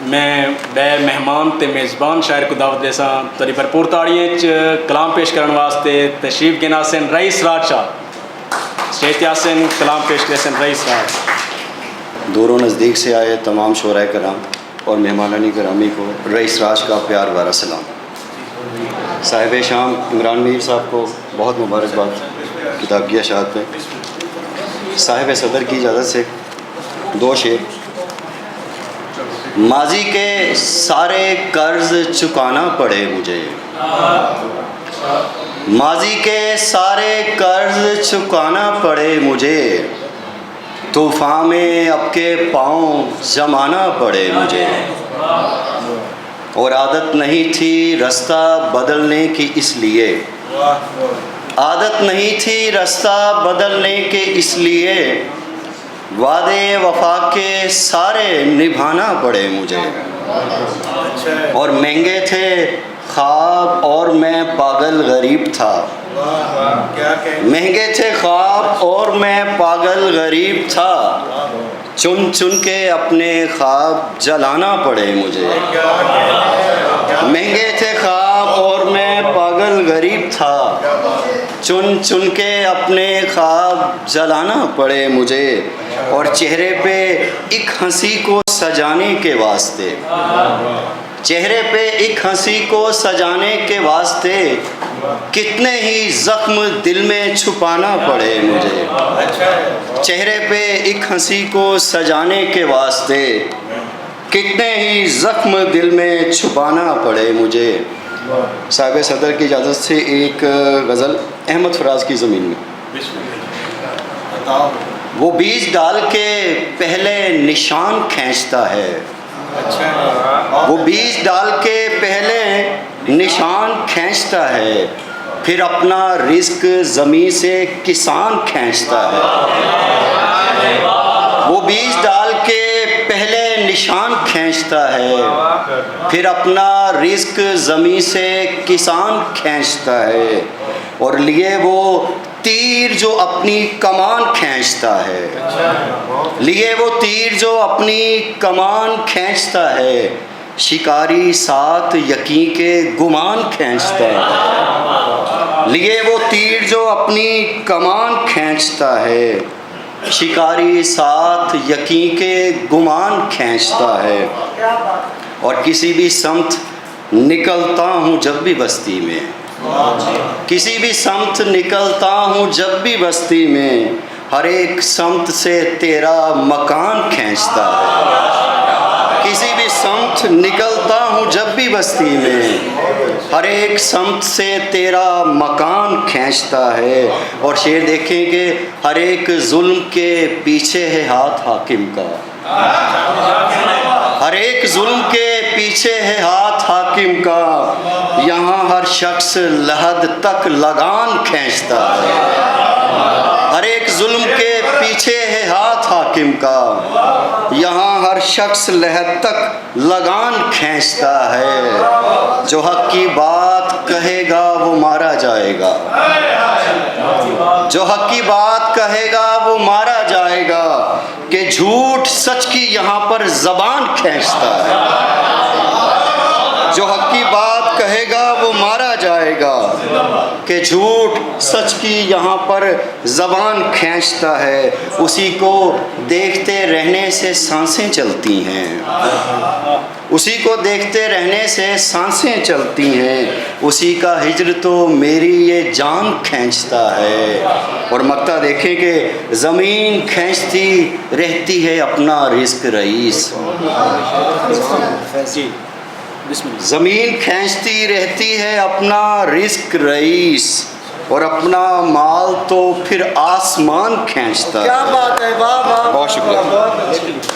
میں بے مہمان تے میزبان شاعر کو دعوت دے ساں تری بھرپور تاڑیاں کلام پیش کرن واسطے تشریف گنا سن رئیس راج صاحب اسٹیج یاسن کلام پیش کرے سن رئیس راج. دور و نزدیک سے آئے تمام شعراء کرام اور مہمانان گرامی کو رئیس راج کا پیار بھرا سلام. صاحب شام عمران میر صاحب کو بہت مبارکباد کتاب کی اشاعت پہ. صاحب صدر کی اجازت سے دو شعر. ماضی کے سارے قرض چکانا پڑے مجھے، ماضی کے سارے قرض چکانا پڑے مجھے، طوفان میں اب کے پاؤں جمانا پڑے مجھے. اور عادت نہیں تھی رستہ بدلنے کی اس لیے، عادت نہیں تھی رستہ بدلنے کے اس لیے، وعدے وفا کے سارے نبھانا پڑے مجھے. اور مہنگے تھے خواب اور میں پاگل غریب تھا، مہنگے تھے خواب اور میں پاگل غریب تھا، چن چن کے اپنے خواب جلانا پڑے مجھے. مہنگے تھے خواب اور میں پاگل غریب تھا، چن چن کے اپنے خواب جلانا پڑے مجھے. اور چہرے پہ ایک ہنسی کو سجانے کے واسطے، چہرے پہ ایک ہنسی کو سجانے کے واسطے کتنے ہی زخم دل میں چھپانا پڑے مجھے. چہرے پہ ایک ہنسی کو سجانے کے واسطے کتنے ہی زخم دل میں چھپانا پڑے مجھے. صاحب صدر کی اجازت سے ایک غزل احمد فراز کی زمین میں. وہ بیج ڈال کے پہلے نشان کھینچتا ہے، وہ بیج ڈال کے پہلے نشان کھینچتا ہے، پھر اپنا رزق زمین سے کسان کھینچتا ہے. وہ بیج ڈال کے پہلے نشان کھینچتا ہے، پھر اپنا رزق زمین سے کسان کھینچتا ہے. اور لیے وہ تیر جو اپنی کمان کھینچتا ہے، لیے وہ تیر جو اپنی کمان کھینچتا ہے، شکاری ساتھ یقین کے گمان کھینچتا ہے. لیے وہ تیر جو اپنی کمان کھینچتا ہے، شکاری ساتھ یقین کے گمان کھینچتا ہے. اور کسی بھی سمت نکلتا ہوں جب بھی بستی میں، کسی بھی سمت نکلتا ہوں جب بھی بستی میں، ہر ایک سمت سے تیرا مکان کھینچتا ہے. کسی بھی سمت نکلتا ہوں جب بھی بستی میں، ہر ایک سمت سے تیرا مکان کھینچتا ہے. اور شعر دیکھیں کہ ہر ایک ظلم کے پیچھے ہے ہاتھ حاکم کا، ہر ایک ظلم کے پیچھے ہے ہاتھ حاکم کا، یہاں ہر شخص لحد تک لگان کھینچتا ہے. ہر ایک ظلم کے پیچھے ہے ہاتھ حاکم کا، یہاں ہر شخص لحد تک لگان کھینچتا ہے. جو حق کی بات کہے گا وہ مارا جائے گا، جو حق کی بات کہے گا وہ مارا جائے گا، کہ جھوٹ سچ کی یہاں پر زبان کھینچتا ہے. جو حق کی بات کہے گا وہ مارا جائے گا، کہ جھوٹ سچ کی یہاں پر زبان کھینچتا ہے. اسی کو دیکھتے رہنے سے سانسیں چلتی ہیں، اسی کو دیکھتے رہنے سے سانسیں چلتی ہیں، اسی کا ہجر تو میری یہ جان کھینچتا ہے. اور مقطع دیکھیں کہ زمین کھینچتی رہتی ہے اپنا رزق رئیس، زمین کھینچتی رہتی ہے اپنا رزق رئیس، اور اپنا مال تو پھر آسمان کھینچتا ہے. کیا بات ہے، واہ واہ، بہت شکریہ.